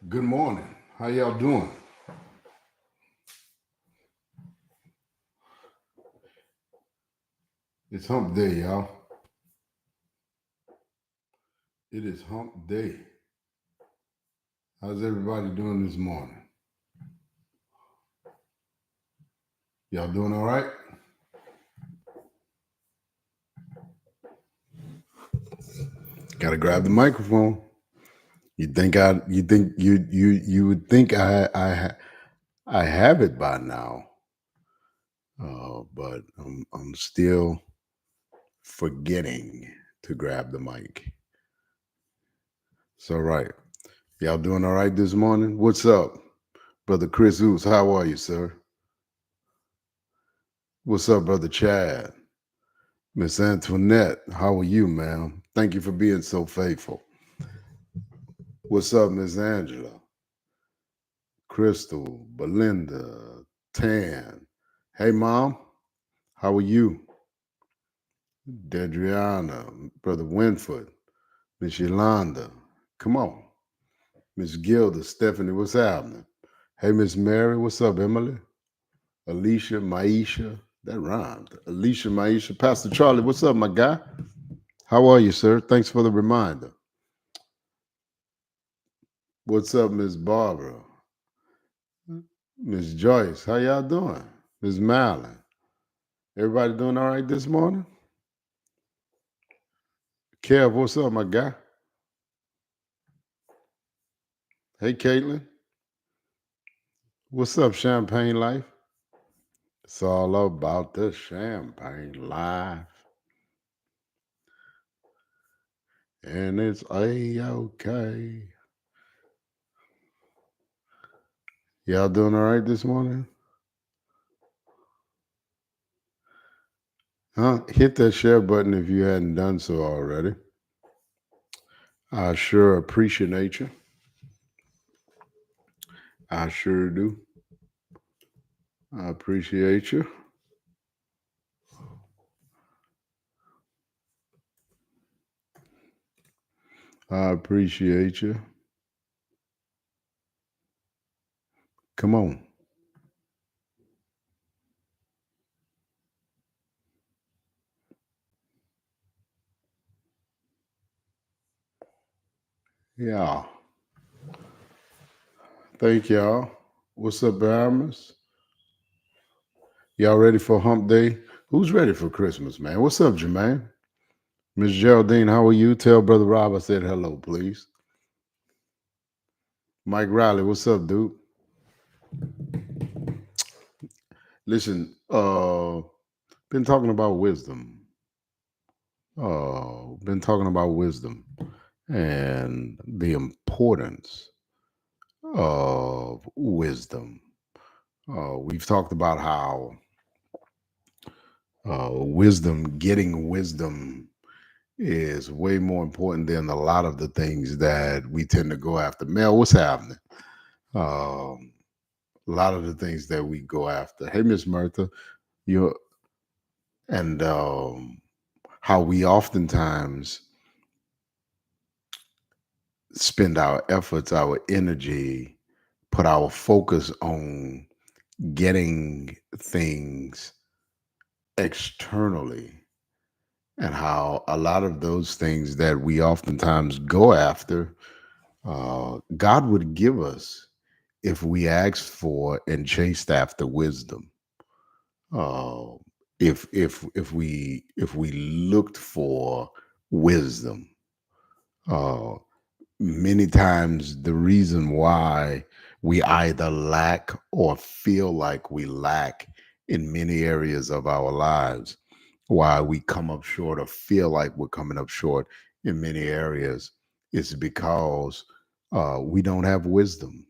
Good morning. How y'all doing? It's hump day, y'all. It is hump day. How's everybody doing this morning? Y'all doing all right? Gotta grab the microphone. You would think I have it by now. But I'm still forgetting to grab the mic. It's all right. Y'all doing all right this morning? What's up? Brother Chris Oos, how are you, sir? What's up, Brother Chad? Miss Antoinette, how are you, ma'am? Thank you for being so faithful. What's up, Miss Angela? Crystal, Belinda, Tan. Hey, Mom, how are you? Dedriana, Brother Winford, Miss Yolanda. Come on. Miss Gilda, Stephanie, what's happening? Hey, Miss Mary, what's up, Emily? Alicia, Maisha, that rhymed. Alicia, Maisha. Pastor Charlie, what's up, my guy? How are you, sir? Thanks for the reminder. What's up, Miss Barbara? Miss Joyce, how y'all doing? Miss Malin, everybody doing all right this morning? Kev, what's up, my guy? Hey, Caitlin, what's up, Champagne Life? It's all about the champagne life, and it's a-okay. Y'all doing all right this morning? Huh? Hit that share button if you hadn't done so already. I sure appreciate you. I sure do. I appreciate you. I appreciate you. Come on. Yeah. Thank y'all. What's up, Bahamas? Y'all ready for hump day? Who's ready for Christmas, man? What's up, Jermaine? Miss Geraldine, how are you? Tell Brother Rob I said hello, please. Mike Riley, what's up, dude? Listen, been talking about wisdom. Been talking about wisdom and the importance of wisdom. We've talked about how getting wisdom is way more important than a lot of the things that we tend to go after. Mel, what's happening? Um, a lot of the things that we go after. Hey, Miss Martha, you and how we oftentimes spend our efforts, our energy, put our focus on getting things externally, and how a lot of those things that we oftentimes go after, God would give us if we asked for and chased after wisdom. Uh, if we looked for wisdom, uh, many times the reason why we either lack or feel like we lack in many areas of our lives, why we come up short or feel like we're coming up short in many areas, is because we don't have wisdom.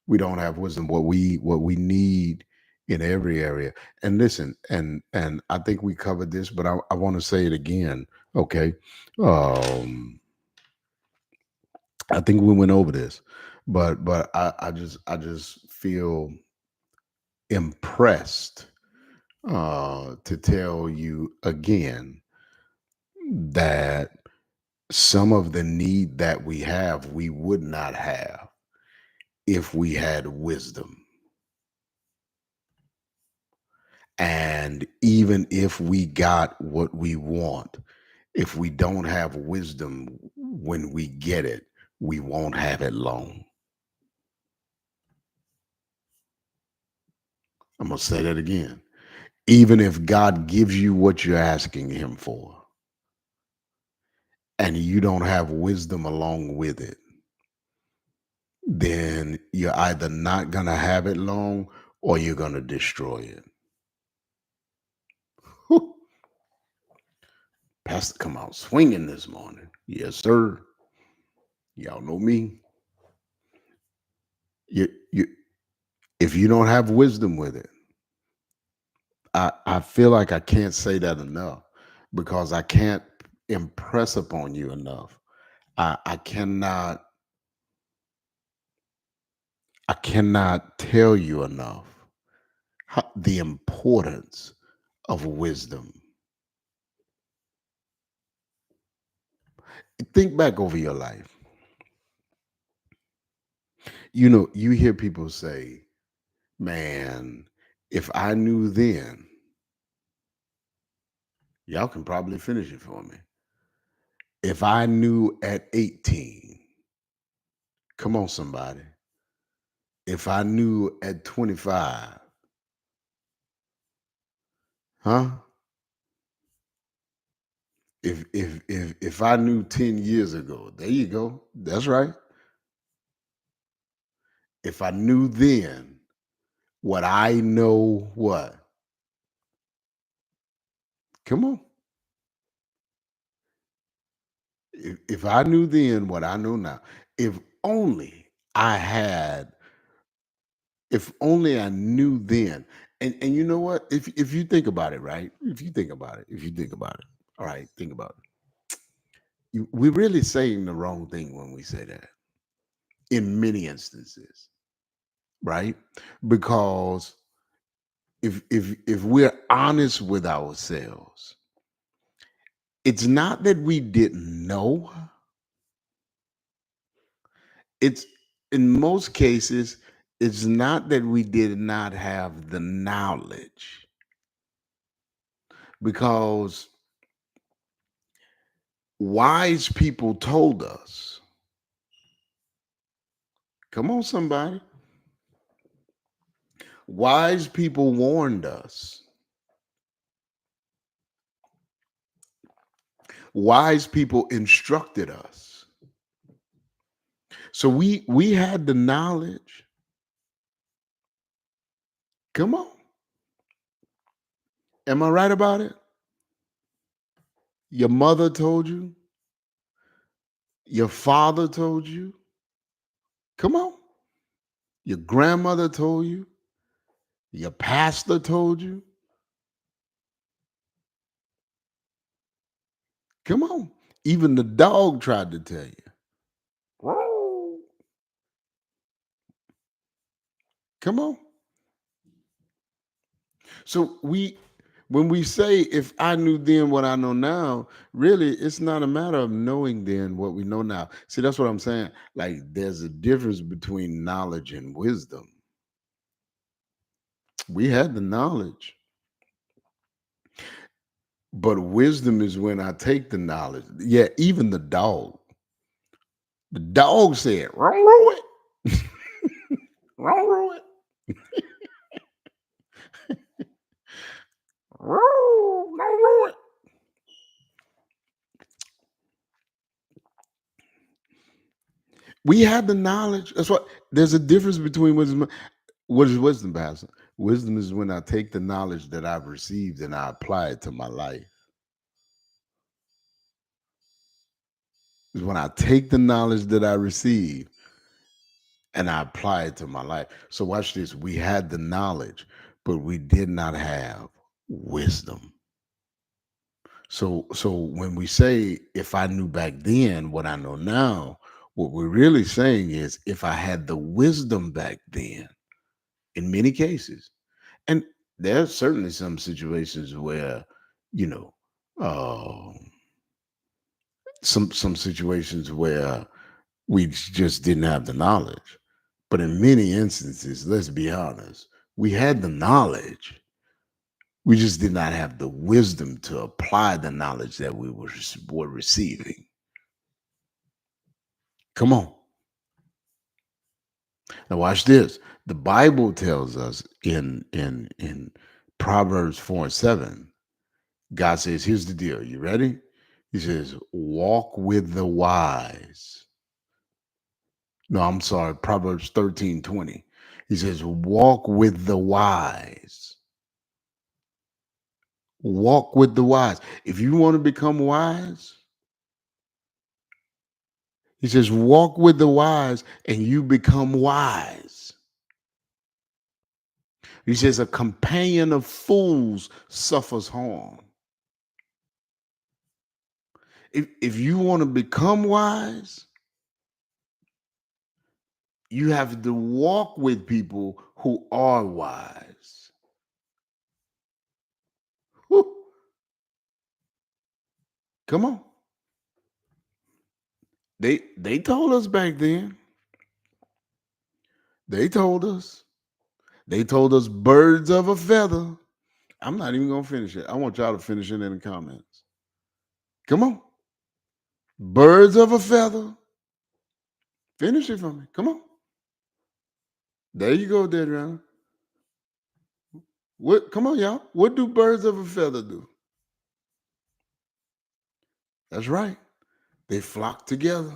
We don't have wisdom. What we need in every area. And listen, and I think we covered this, but I want to say it again. Okay. Um, I think we went over this, but I just feel impressed to tell you again that some of the need that we have, we would not have if we had wisdom. And even if we got what we want, if we don't have wisdom when we get it, we won't have it long. I'm going to say that again. Even if God gives you what you're asking Him for, and you don't have wisdom along with it, then you're either not going to have it long or you're going to destroy it. Whew. Pastor come out swinging this morning. Yes, sir. Y'all know me. You, if you don't have wisdom with it, I feel like I can't say that enough because I can't impress upon you enough. I cannot tell you enough the importance of wisdom. Think back over your life. You know, you hear people say, man, if I knew then, y'all can probably finish it for me. If I knew at 18, come on, somebody. If I knew at 25, huh? If I knew 10 years ago, there you go. That's right. If I knew then what I know what? Come on. If I knew then what I know now, if only I had, if only I knew then. And you know what? If you think about it, right? If you think about it, all right, think about it. We're really saying the wrong thing when we say that in many instances, right? Because if we're honest with ourselves, it's not that we didn't know. It's in most cases, it's not that we did not have the knowledge because wise people told us, come on, somebody. Wise people warned us. Wise people instructed us. So we had the knowledge. Come on. Am I right about it? Your mother told you, your father told you. Come on. Your grandmother told you, your pastor told you. Come on. Even the dog tried to tell you. Woo. Come on. So when we say if I knew then what I know now, really it's not a matter of knowing then what we know now. See, that's what I'm saying. Like there's a difference between knowledge and wisdom. We had the knowledge, but wisdom is when I take the knowledge. Yeah, even the dog. The dog said, "Roll it, roll it, roll it." We have the knowledge. That's what there's a difference between wisdom. What is wisdom, Pastor? Wisdom is when I take the knowledge that I've received and I apply it to my life. Is when I take the knowledge that I receive and I apply it to my life. So watch this. We had the knowledge, but we did not have wisdom. So when we say if I knew back then what I know now, what we're really saying is if I had the wisdom back then, in many cases. And there's certainly some situations where, you know, some situations where we just didn't have the knowledge. But in many instances, let's be honest, we had the knowledge. We just did not have the wisdom to apply the knowledge that were receiving. Come on. Now watch this. The Bible tells us in Proverbs 4 and 7, God says, here's the deal. You ready? He says, walk with the wise. No, I'm sorry, Proverbs 13:20. He says, walk with the wise. Walk with the wise. If you want to become wise, he says, walk with the wise and you become wise. He says, a companion of fools suffers harm. If you want to become wise, you have to walk with people who are wise. Whew. Come on. They told us back then. They told us. They told us birds of a feather. I'm not even gonna finish it. I want y'all to finish it in the comments. Come on. Birds of a feather. Finish it for me. Come on. There you go, Dead Runner. What come on, y'all? What do birds of a feather do? That's right. They flock together.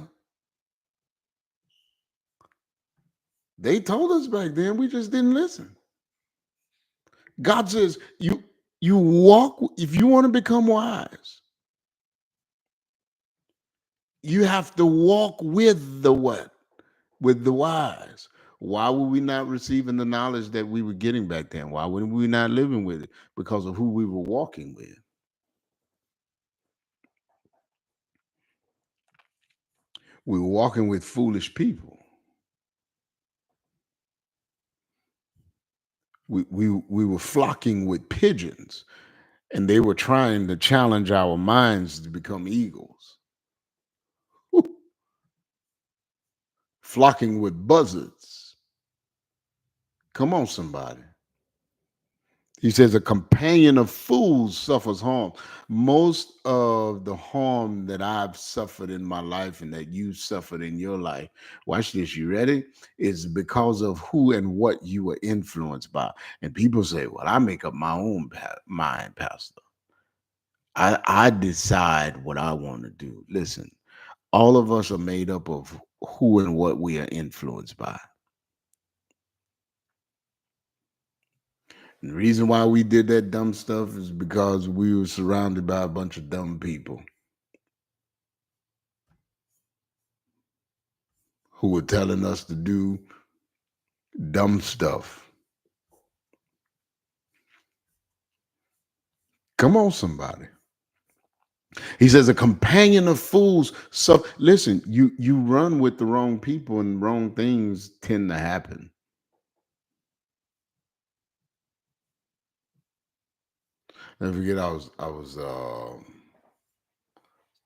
They told us back then, we just didn't listen. God says, you walk, if you want to become wise, you have to walk with the what? With the wise. Why were we not receiving the knowledge that we were getting back then? Why were we not living with it? Because of who we were walking with. We were walking with foolish people. We were flocking with pigeons, and they were trying to challenge our minds to become eagles. Whew. Flocking with buzzards. Come on, somebody. He says, a companion of fools suffers harm. Most of the harm that I've suffered in my life and that you suffered in your life, watch this, you ready? Is because of who and what you were influenced by. And people say, well, I make up my own mind, Pastor. I decide what I want to do. Listen, all of us are made up of who and what we are influenced by. And the reason why we did that dumb stuff is because we were surrounded by a bunch of dumb people who were telling us to do dumb stuff. Come on, somebody. He says a companion of fools. So listen, you run with the wrong people and wrong things tend to happen. I forget I was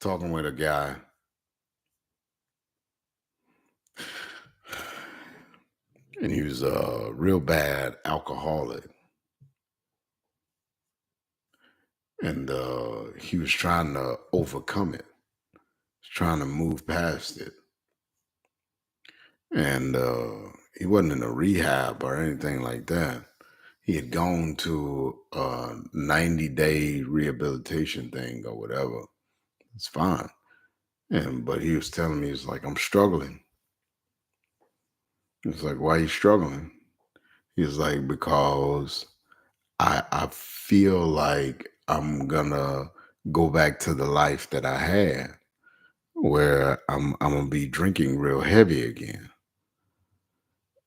talking with a guy, and he was a real bad alcoholic, and he was trying to overcome it, trying to move past it, and he wasn't in a rehab or anything like that. He had gone to a 90-day rehabilitation thing or whatever. It's fine. And but he was telling me, he's like, I'm struggling. It's like, why are you struggling? He's like, because I feel like I'm gonna go back to the life that I had where I'm gonna be drinking real heavy again.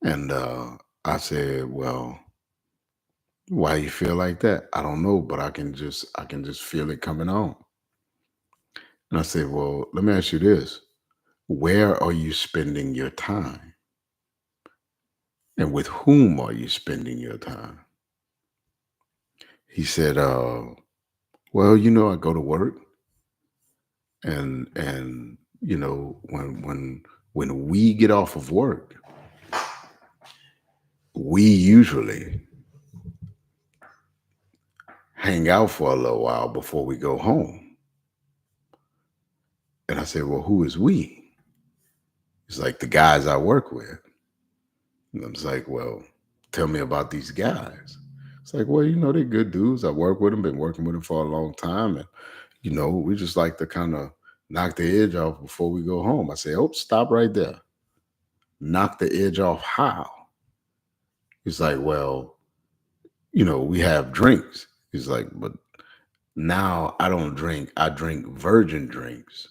And I said, well, why you feel like that? I don't know, but I can just feel it coming on. And I said, well, let me ask you this. Where are you spending your time? And with whom are you spending your time? He said, well, I go to work and when we get off of work, we usually hang out for a little while before we go home. And I said, well, who is we? It's like the guys I work with. And I was like, well, tell me about these guys. It's like, well, they're good dudes. I work with them, been working with them for a long time. And, we just like to kind of knock the edge off before we go home. I say, oh, stop right there. Knock the edge off how? He's like, well, we have drinks. He's like, but now I don't drink. I drink virgin drinks.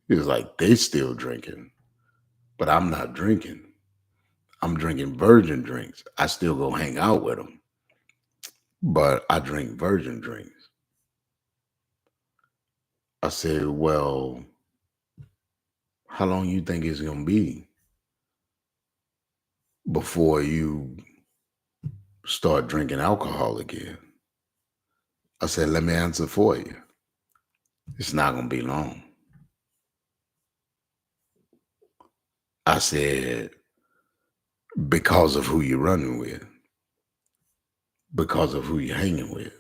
He was like, they still drinking, but I'm not drinking. I'm drinking virgin drinks. I still go hang out with them, but I drink virgin drinks. I said, well, how long you think it's going to be before you start drinking alcohol again? I said, let me answer for you. It's not going to be long. I said, because of who you're running with, because of who you're hanging with.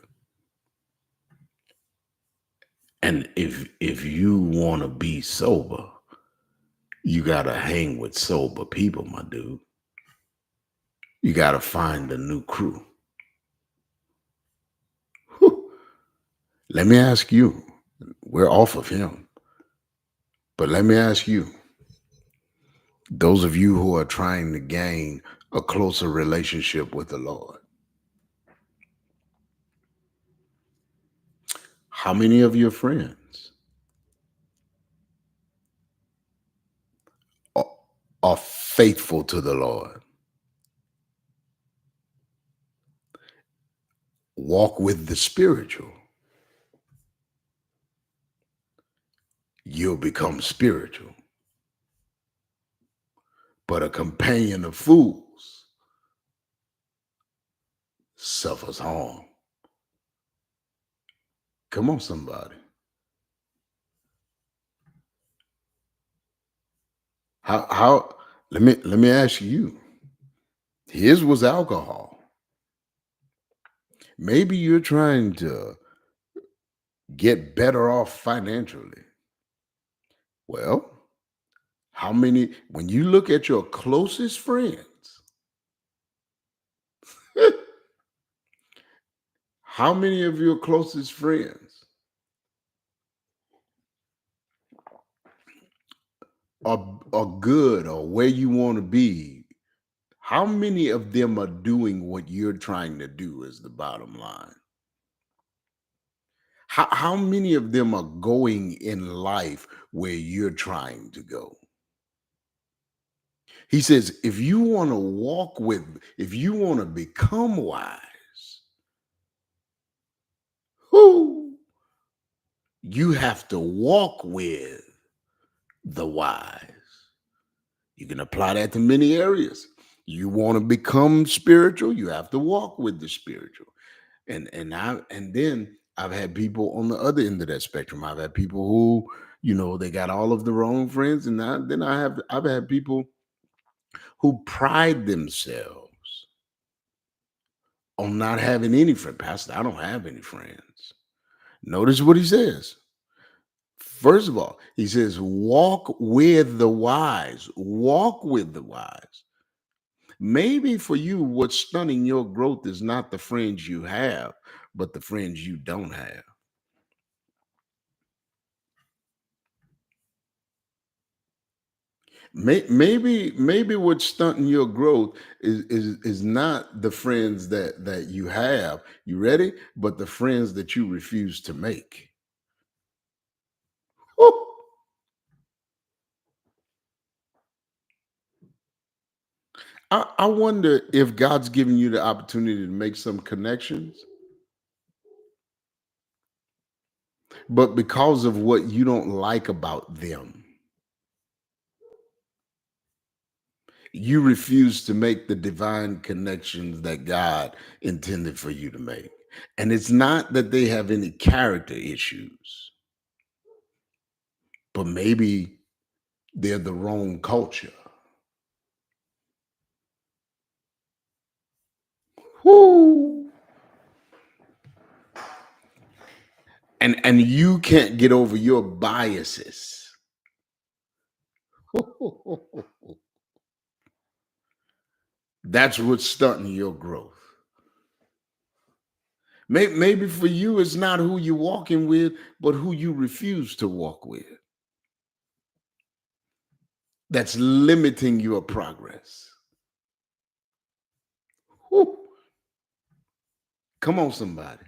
And if you want to be sober, you got to hang with sober people, my dude. You got to find a new crew. Whew. Let me ask you, we're off of him, but let me ask you, those of you who are trying to gain a closer relationship with the Lord, how many of your friends are, are faithful to the Lord? Walk with the spiritual. You'll become spiritual. But a companion of fools suffers harm. Come on, somebody. How let me ask you. His was alcohol. Maybe you're trying to get better off financially. Well, how many, when you look at your closest friends, how many of your closest friends are good or where you want to be? How many of them are doing what you're trying to do is the bottom line. How many of them are going in life where you're trying to go? He says, if you want to walk with, if you want to become wise, who you have to walk with the wise. You can apply that to many areas. You want to become spiritual, you have to walk with the spiritual. And then I've had people on the other end of that spectrum. I've had people who, they got all of the wrong friends, and then I've had people who pride themselves on not having any friend. Pastor, I don't have any friends. Notice what he says. First of all, he says, walk with the wise. Walk with the wise. Maybe for you, what's stunning your growth is not the friends you have, but the friends you don't have. Maybe what's stunting your growth is not the friends that you have. You ready? But the friends that you refuse to make. Woo! I wonder if God's giving you the opportunity to make some connections, but because of what you don't like about them, you refuse to make the divine connections that God intended for you to make. And it's not that they have any character issues, but maybe they're the wrong culture. Whoo. And you can't get over your biases. That's what's stunting your growth. Maybe for you, it's not who you're walking with, but who you refuse to walk with. That's limiting your progress. Whew. Come on, somebody.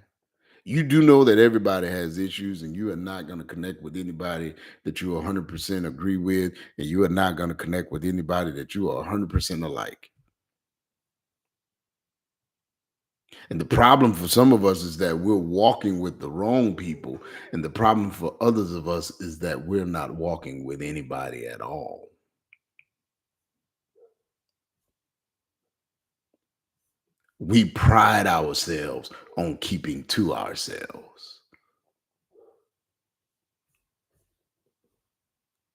You do know that everybody has issues, and you are not going to connect with anybody that you 100% agree with, and you are not going to connect with anybody that you are 100% alike. And the problem for some of us is that we're walking with the wrong people. And the problem for others of us is that we're not walking with anybody at all. We pride ourselves on keeping to ourselves.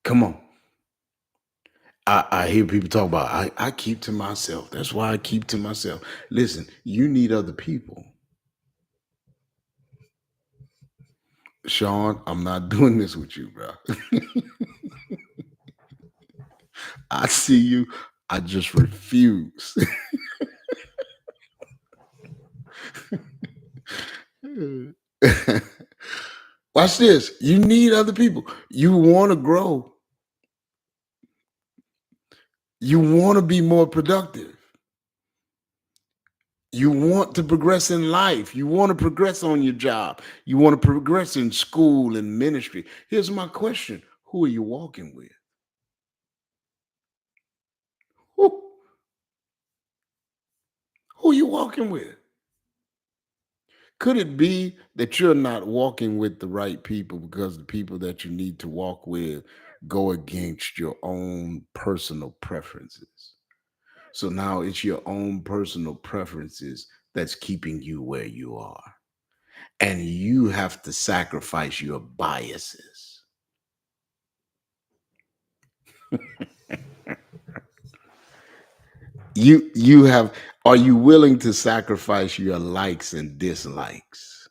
Come on. I hear people talk about I keep to myself. That's why I keep to myself. Listen, you need other people. Sean, I'm not doing this with you, bro. I see you. I just refuse. Watch this. You need other people. You want to grow. You want to be more productive. You want to progress in life. You want to progress on your job. You want to progress in school and ministry. Here's my question. Who are you walking with? Who, who are you walking with? Could it be that you're not walking with the right people because the people that you need to walk with go against your own personal preferences? So now it's your own personal preferences that's keeping you where you are. And you have to sacrifice your biases. You have Are you willing to sacrifice your likes and dislikes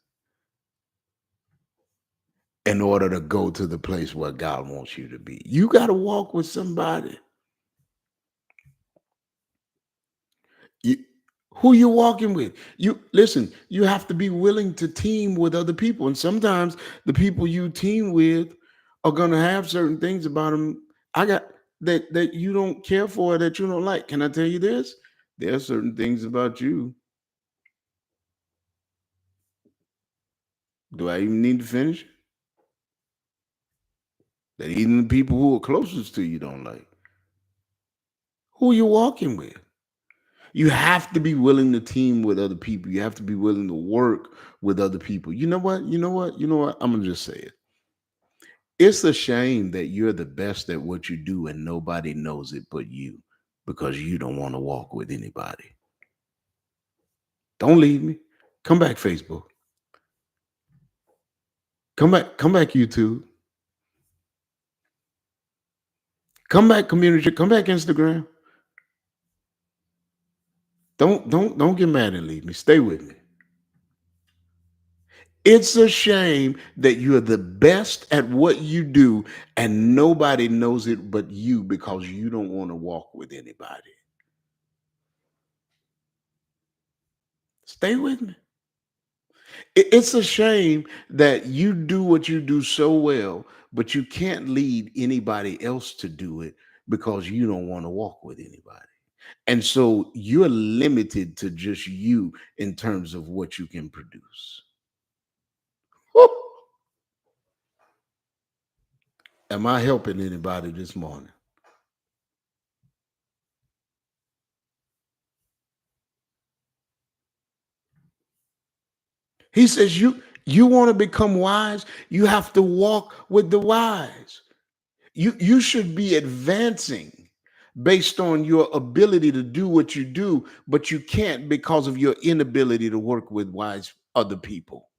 in order to go to the place where God wants you to be? You got to walk with somebody. You, who you walking with? You listen, you have to be willing to team with other people. And sometimes the people you team with are gonna have certain things about them. I got that you don't care for, that you don't like. Can I tell you this? There are certain things about you. Do I even need to finish? That even the people who are closest to you don't like. Who you walking with? You have to be willing to team with other people. You have to be willing to work with other people. You know what? You know what? You know what? I'm gonna just say it. It's a shame that you're the best at what you do and nobody knows it but you, because you don't want to walk with anybody. Don't leave me. Come back, Facebook. Come back, YouTube. Come back, community. Come back, Instagram. Don't get mad and leave me. Stay with me. It's a shame that you're the best at what you do and nobody knows it but you, because you don't want to walk with anybody. Stay with me. It's a shame that you do what you do so well, but you can't lead anybody else to do it because you don't want to walk with anybody. And so you're limited to just you in terms of what you can produce. Woo! Am I helping anybody this morning? He says you want to become wise, you have to walk with the wise. You should be advancing based on your ability to do what you do, but you can't because of your inability to work with wise other people.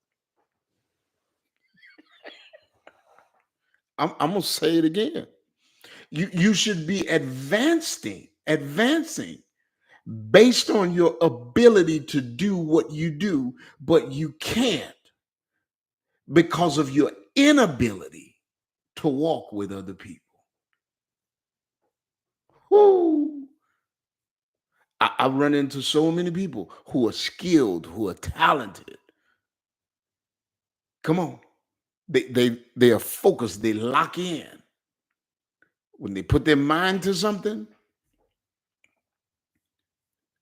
I'm gonna say it again. You should be advancing based on your ability to do what you do, but you can't because of your inability to walk with other people. Whoo. I run into so many people who are skilled, who are talented. Come on. They are focused, they lock in. When they put their mind to something,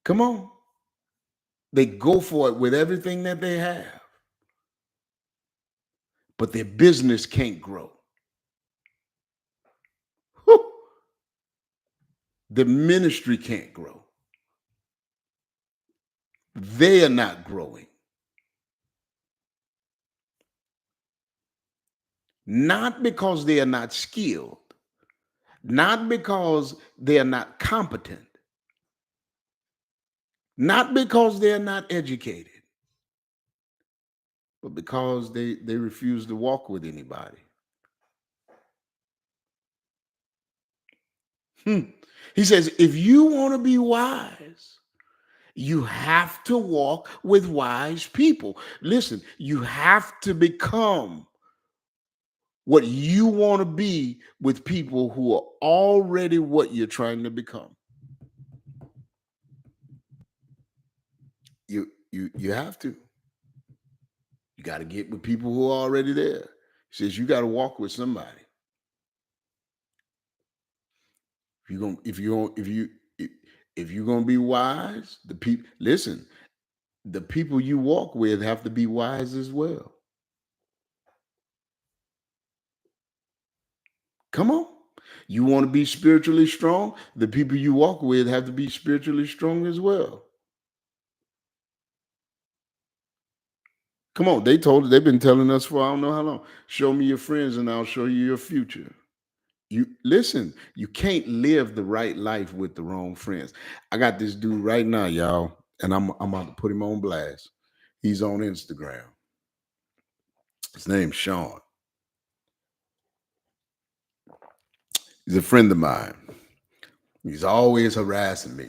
come on. They go for it with everything that they have. But their business can't grow. Whew. The ministry can't grow. They are not growing. Not because they are not skilled, not because they are not competent, not because they are not educated, but because they refuse to walk with anybody. Hmm. He says, if you want to be wise, you have to walk with wise people. Listen, you have to become what you want to be with people who are already what you're trying to become. You have to. You got to get with people who are already there. He says you got to walk with somebody. If you're gonna be wise, the people listen, the people you walk with have to be wise as well. Come on. You want to be spiritually strong? The people you walk with have to be spiritually strong as well. Come on, they've been telling us for I don't know how long. Show me your friends and I'll show you your future. You listen, you can't live the right life with the wrong friends. I got this dude right now, y'all, and I'm about to put him on blast. He's on Instagram. His name's Sean. He's a friend of mine. He's always harassing me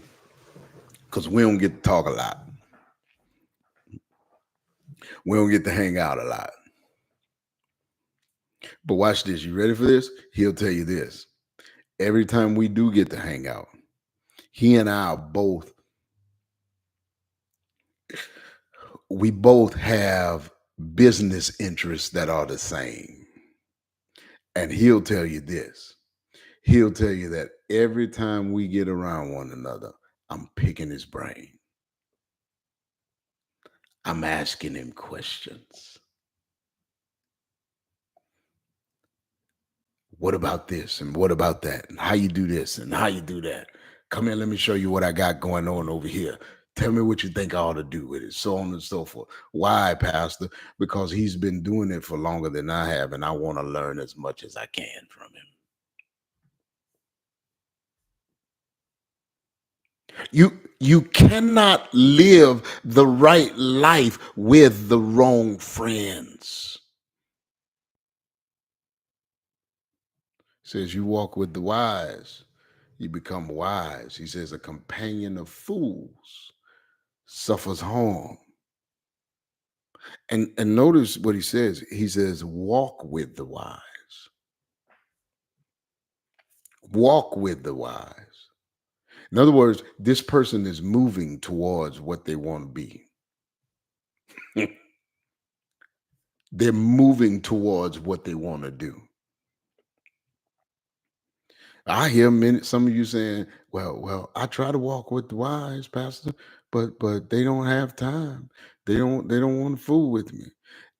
because we don't get to talk a lot. We don't get to hang out a lot. But watch this. You ready for this? He'll tell you this. Every time we do get to hang out, he and I are we both have business interests that are the same. And he'll tell you this. He'll tell you that every time we get around one another, I'm picking his brain. I'm asking him questions. What about this? And what about that? And how you do this and how you do that? Come here, let me show you what I got going on over here. Tell me what you think I ought to do with it, so on and so forth. Why, Pastor? Because he's been doing it for longer than I have, and I want to learn as much as I can from him. You cannot live the right life with the wrong friends. Says you walk with the wise, you become wise. He says a companion of fools suffers harm. And notice what he says. He says, walk with the wise. Walk with the wise. In other words, this person is moving towards what they want to be. They're moving towards what they want to do. I hear some of you saying, well, I try to walk with the wise, Pastor, but they don't have time. They don't want to fool with me.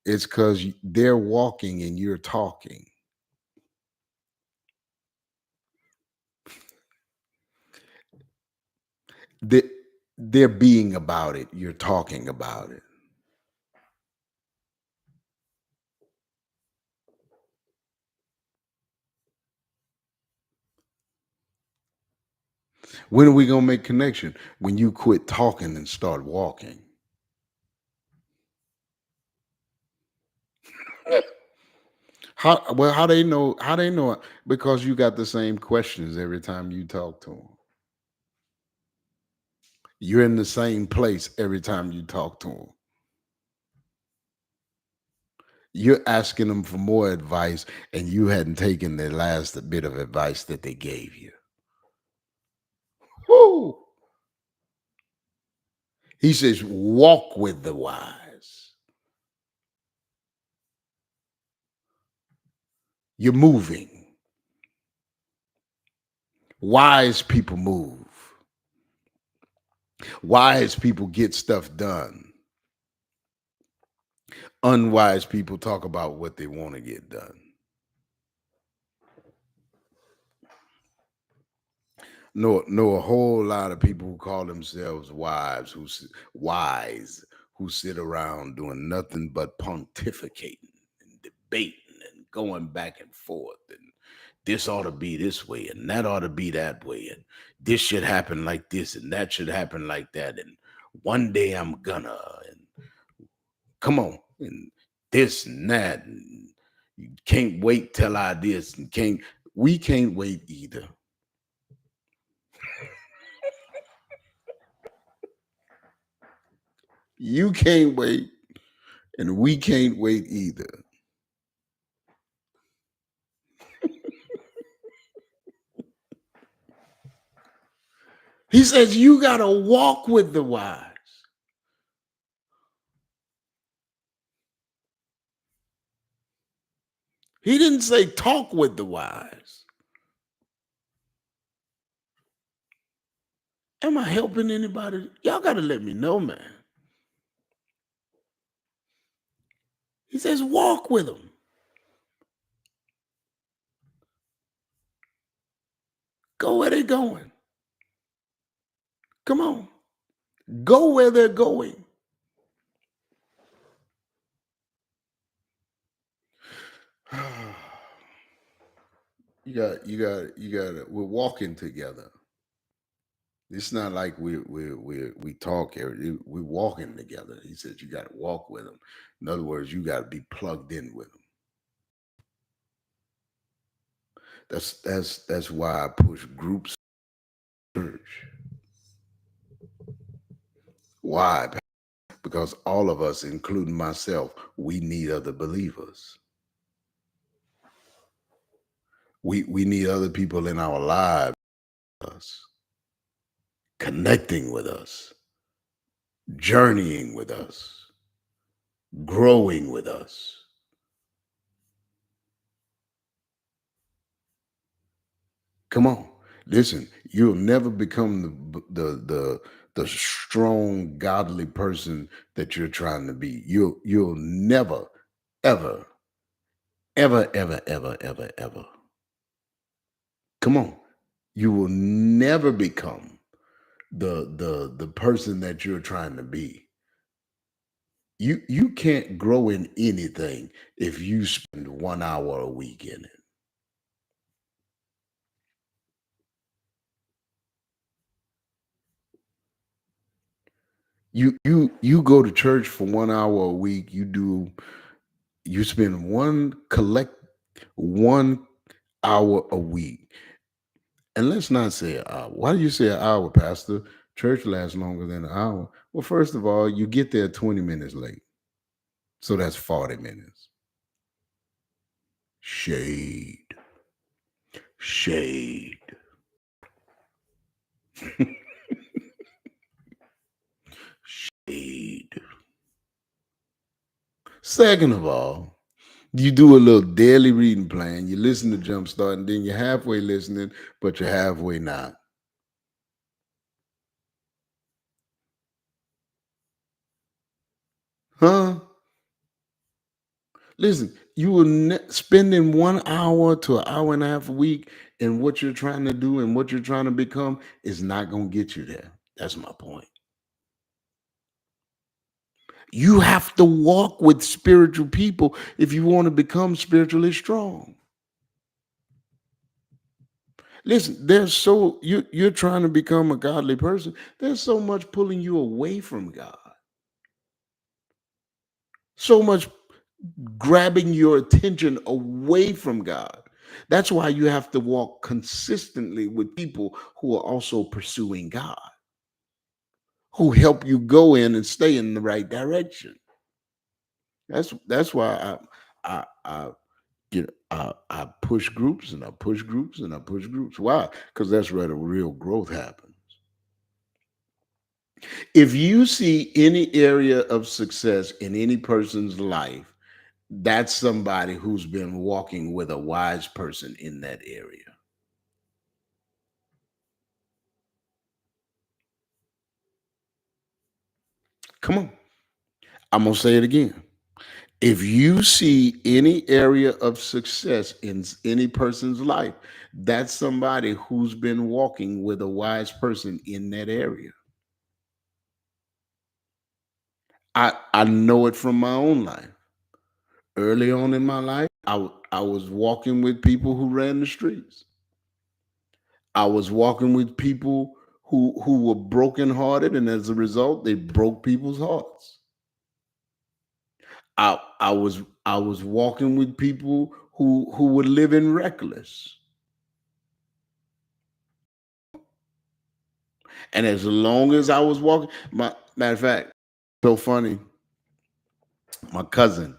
It's because they're walking and you're talking. They, they're being about it. You're talking about it. When are we gonna make connection? When you quit talking and start walking. How they know? How they know? Because you got the same questions every time you talk to them. You're in the same place every time you talk to them. You're asking them for more advice, and you hadn't taken the last bit of advice that they gave you. Woo! He says, walk with the wise. You're moving. Wise people move. Wise people get stuff done. Unwise people talk about what they want to get done. Know a whole lot of people who call themselves wise, who sit around doing nothing but pontificating and debating and going back and forth, and this ought to be this way and that ought to be that way, and this should happen like this and that should happen like that, and one day I'm gonna, and come on, and this and that, and you can't wait till I this, and can't we can't wait either. You can't wait, and we can't wait either. He says you got to walk with the wise. He didn't say talk with the wise. Am I helping anybody? Y'all got to let me know, man. He says walk with them. Go where they're going. Come on. Go where they're going. We're walking together. It's not like we talk. We're walking together. He said you got to walk with them. In other words, you got to be plugged in with them. That's why I push groups church. Why? Because all of us, including myself, we need other believers. We need other people in our lives, us, connecting with us, journeying with us, growing with us. Come on, listen. You'll never become the strong, godly person that you're trying to be. You'll never, ever, ever. Come on, you will never become the person that you're trying to be. You can't grow in anything if you spend 1 hour a week in it. You go to church for 1 hour a week. You spend 1 hour a week. And let's not say an hour. Why do you say an hour, Pastor? Church lasts longer than an hour. Well, first of all, you get there 20 minutes late. So that's 40 minutes. Shade. Shade. Shade. Second of all, you do a little daily reading plan. You listen to Jumpstart, and then you're halfway listening, but you're halfway not. Huh? Listen, you will spending 1 hour to an hour and a half a week in what you're trying to do and what you're trying to become is not going to get you there. That's my point. You have to walk with spiritual people if you want to become spiritually strong. Listen, you're trying to become a godly person. There's so much pulling you away from God. So much grabbing your attention away from God. That's why you have to walk consistently with people who are also pursuing God. who help you go in and stay in the right direction. That's why I I push groups and I push groups and I push groups. Why? Because that's where the real growth happens. If you see any area of success in any person's life, that's somebody who's been walking with a wise person in that area. Come on. I'm going to say it again. If you see any area of success in any person's life, that's somebody who's been walking with a wise person in that area. I know it from my own life. Early on in my life, I was walking with people who ran the streets. I was walking with people who were brokenhearted, and as a result, they broke people's hearts. I was walking with people who were living reckless. And as long as I was walking, my matter of fact, so funny, my cousin,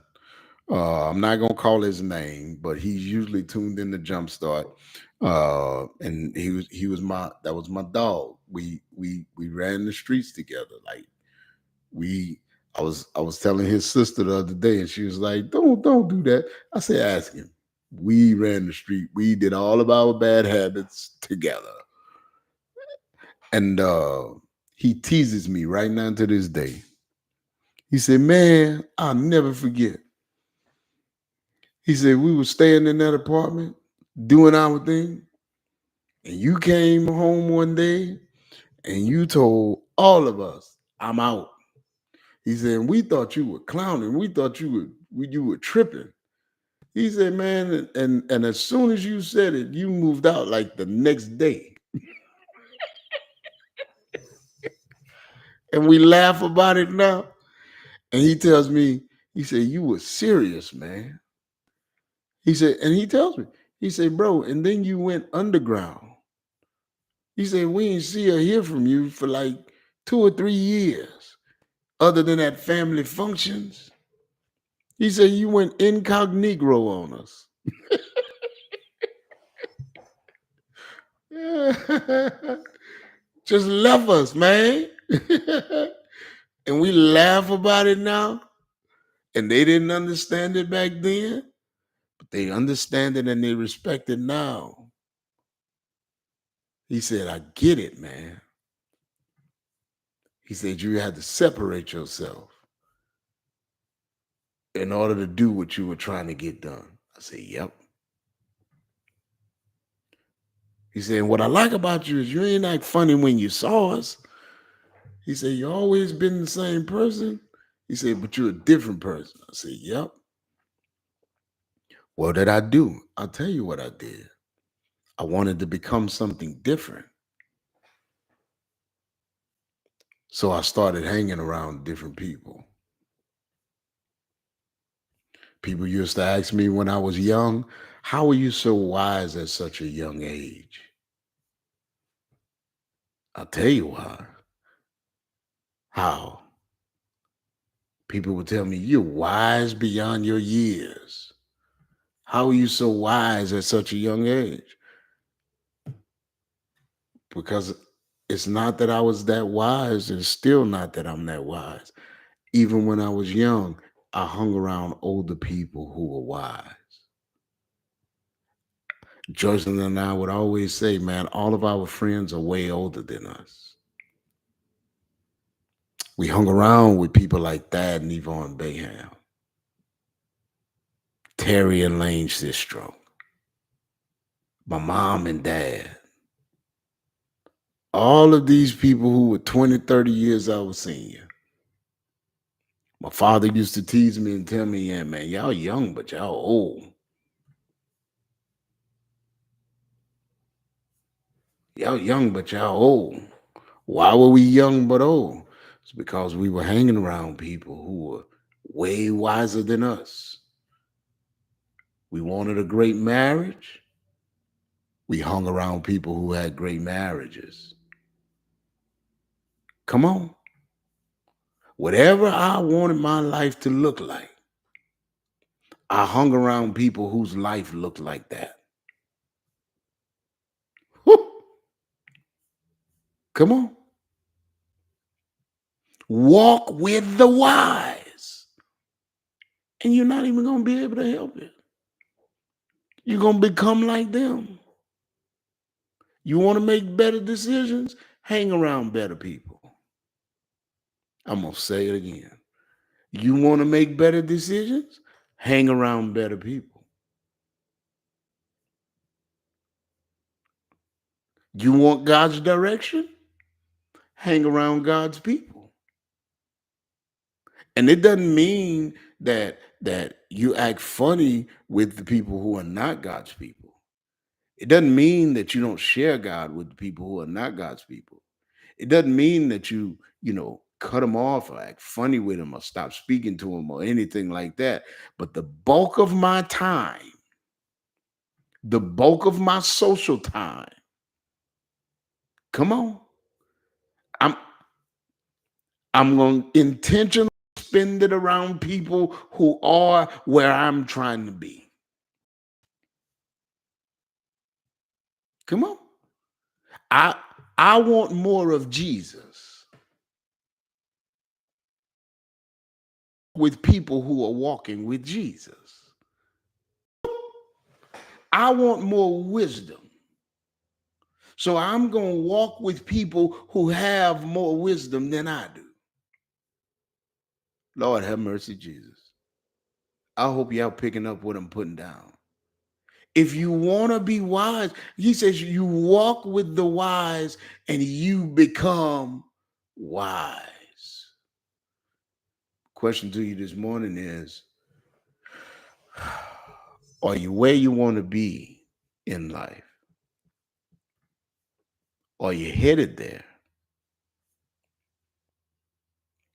I'm not gonna call his name, but he's usually tuned in to Jumpstart. And he was my that was my dog. We ran the streets together. Like we I was telling his sister the other day, and she was like, Don't do that. I said, ask him. We ran the street. We did all of our bad habits together. And he teases me right now to this day. He said, Man, I'll never forget. He said, We were staying in that apartment, doing our thing, and you came home one day and you told all of us, I'm out. He said, We thought you were clowning. We thought you were tripping. He said, Man, and as soon as you said it, you moved out like the next day. And we laugh about it now. And he tells me, he said, You were serious, man. He said, and he tells me, he said, Bro, and then you went underground. He said, We ain't see or hear from you for like 2 or 3 years, other than at family functions. He said, You went incognito on us. Just left us, man. And we laugh about it now. And they didn't understand it back then, but they understand it and they respect it now. He said, I get it, man. He said, You had to separate yourself in order to do what you were trying to get done. I said, Yep. He said, What I like about you is you ain't act funny when you saw us. He said, You always been the same person. He said, But you're a different person. I said, Yep. What did I do? I'll tell you what I did. I wanted to become something different. So I started hanging around different people. People used to ask me when I was young, How are you so wise at such a young age? I'll tell you why. How? People would tell me, You're wise beyond your years. How are you so wise at such a young age? Because it's not that I was that wise, and still not that I'm that wise. Even when I was young, I hung around older people who were wise. Joycelyn and I would always say, Man, all of our friends are way older than us. We hung around with people like Thad and Yvonne Bayham, Terry and Lane Sistrom, my mom and dad. All of these people who were 20, 30 years our senior. My father used to tease me and tell me, Yeah, man, y'all young, but y'all old. Y'all young, but y'all old. Why were we young but old? It's because we were hanging around people who were way wiser than us. We wanted a great marriage. We hung around people who had great marriages. Come on. Whatever I wanted my life to look like, I hung around people whose life looked like that. Whew, come on. Walk with the wise. And you're not even going to be able to help it. You're going to become like them. You want to make better decisions? Hang around better people. I'm going to say it again. You want to make better decisions? Hang around better people. You want God's direction? Hang around God's people. And it doesn't mean that you act funny with the people who are not God's people. It doesn't mean that you don't share God with the people who are not God's people. It doesn't mean that you cut them off or act funny with them or stop speaking to them or anything like that. But the bulk of my time, the bulk of my social time, come on, I'm I'm going to intentionally spend it around people who are where I'm trying to be. Come on. I I want more of Jesus with people who are walking with Jesus. I want more wisdom. So I'm going to walk with people who have more wisdom than I do. Lord have mercy, Jesus. I hope y'all picking up what I'm putting down. If you want to be wise, he says you walk with the wise and you become wise. Question to you this morning is, are you where you want to be in life? Are you headed there?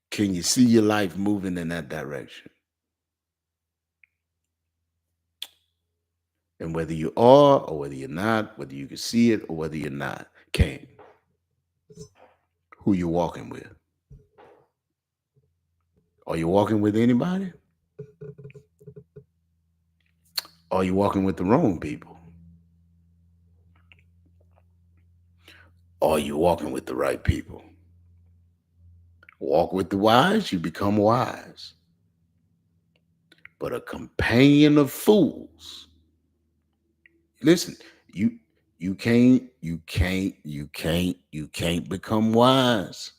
Can you see your life moving in that direction? And whether you are or whether you're not, whether you can see it or whether you're not, can't. Who you walking with? Are you walking with anybody? Are you walking with the wrong people? Are you walking with the right people? Walk with the wise, you become wise. But a companion of fools. Listen, you you can't become wise.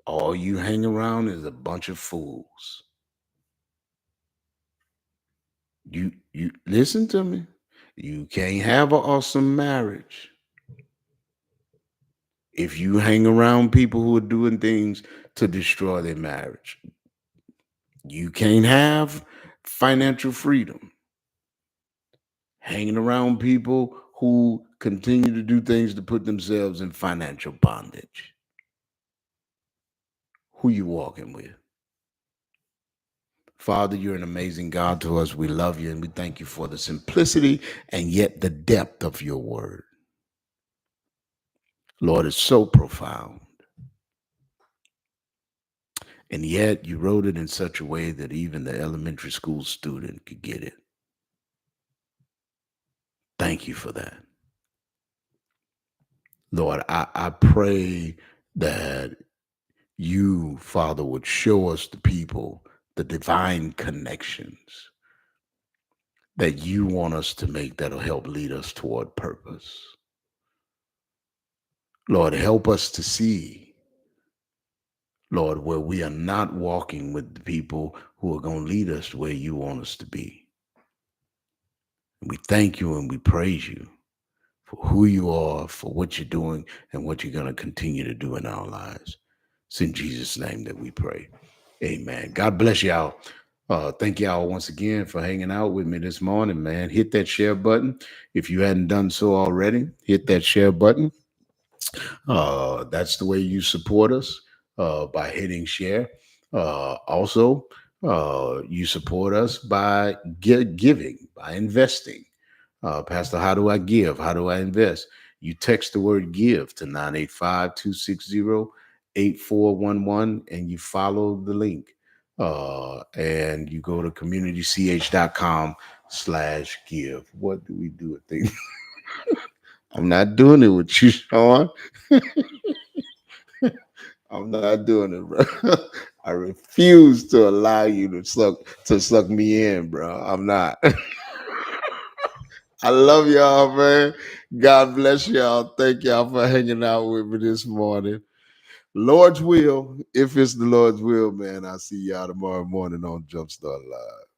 All you hang around is a bunch of fools. You listen to me. You can't have an awesome marriage if you hang around people who are doing things to destroy their marriage. You can't have financial freedom hanging around people who continue to do things to put themselves in financial bondage. Who you walking with? Father, you're an amazing God to us. We love you and we thank you for the simplicity and yet the depth of your word. Lord, it's so profound. And yet you wrote it in such a way that even the elementary school student could get it. Thank you for that. Lord, I pray that you, Father, would show us the people, the divine connections that you want us to make that'll help lead us toward purpose. Lord, help us to see, Lord, where we are not walking with the people who are going to lead us to where you want us to be. And we thank you and we praise you for who you are, for what you're doing, and what you're going to continue to do in our lives. It's in Jesus' name that we pray. Amen. God bless y'all. Thank y'all once again for hanging out with me this morning, man. Hit that share button. If you hadn't done so already, hit that share button. That's the way you support us, by hitting share. Also, you support us by giving, by investing. Pastor, how do I give? How do I invest? You text the word give to 985-260 8411 and you follow the link. And you go to communitych.com/give. What do we do with things? I'm not doing it with you, Sean. I'm not doing it, bro. I refuse to allow you to suck me in, bro. I'm not. I love y'all, man. God bless y'all. Thank y'all for hanging out with me this morning. Lord's will, if it's the Lord's will, man, I'll see y'all tomorrow morning on Jumpstart Live.